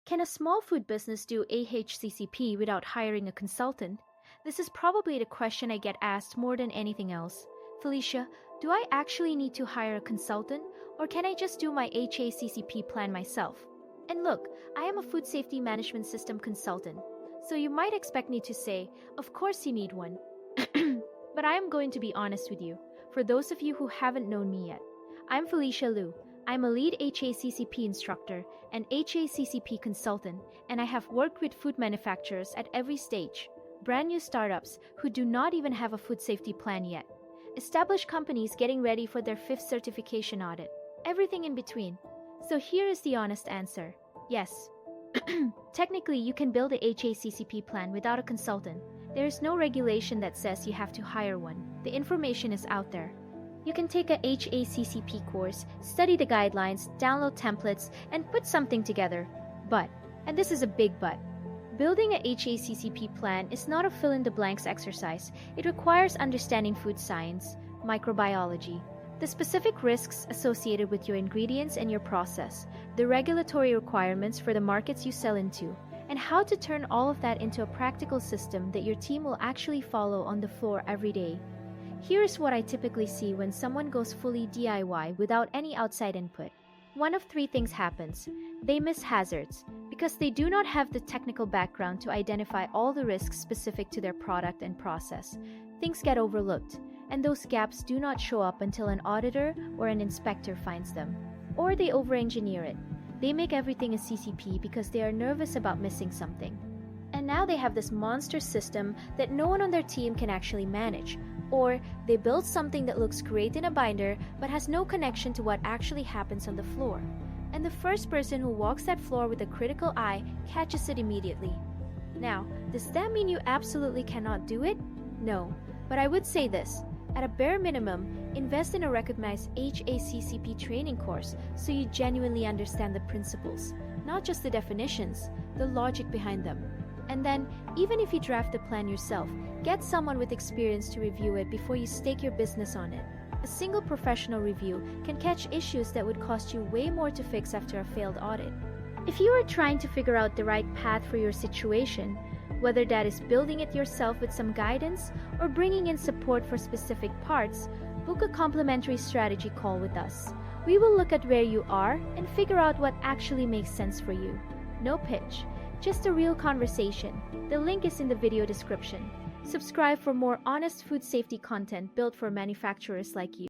Can a small food business do HACCP without hiring a consultant? This is probably the question I get asked more than anything else. Felicia, do I actually need to hire a consultant, or can I just do my HACCP plan myself? And look, I am a food safety management system consultant, so you might expect me to say, of course you need one. But I am going to be honest with you. For those of you who haven't known me yet, I'm Felicia Liu. I'm a lead HACCP instructor and HACCP consultant, and I have worked with food manufacturers at every stage. Brand new startups who do not even have a food safety plan yet. Established companies getting ready for their 5th certification audit. Everything in between. So here is the honest answer. Yes. Technically, you can build a HACCP plan without a consultant. There is no regulation that says you have to hire one. The information is out there. You can take a HACCP course, study the guidelines, download templates, and put something together. But, and this is a big but, building a HACCP plan is not a fill-in-the-blanks exercise. It requires understanding food science, microbiology, the specific risks associated with your ingredients and your process, the regulatory requirements for the markets you sell into, and how to turn all of that into a practical system that your team will actually follow on the floor every day. Here's what I typically see when someone goes fully DIY without any outside input. One of 3 things happens. They miss hazards because they do not have the technical background to identify all the risks specific to their product and process. Things get overlooked, and those gaps do not show up until an auditor or an inspector finds them. Or they over-engineer it. They make everything a CCP because they are nervous about missing something. And now they have this monster system that no one on their team can actually manage. Or they build something that looks great in a binder but has no connection to what actually happens on the floor. And the first person who walks that floor with a critical eye catches it immediately. Now, does that mean you absolutely cannot do it? No, but I would say this. At a bare minimum, invest in a recognized HACCP training course so you genuinely understand the principles, not just the definitions, the logic behind them. And then, even if you draft the plan yourself, get someone with experience to review it before you stake your business on it. A single professional review can catch issues that would cost you way more to fix after a failed audit. If you are trying to figure out the right path for your situation, whether that is building it yourself with some guidance or bringing in support for specific parts, book a complimentary strategy call with us. We will look at where you are and figure out what actually makes sense for you. No pitch. Just a real conversation. The link is in the video description. Subscribe for more honest food safety content built for manufacturers like you.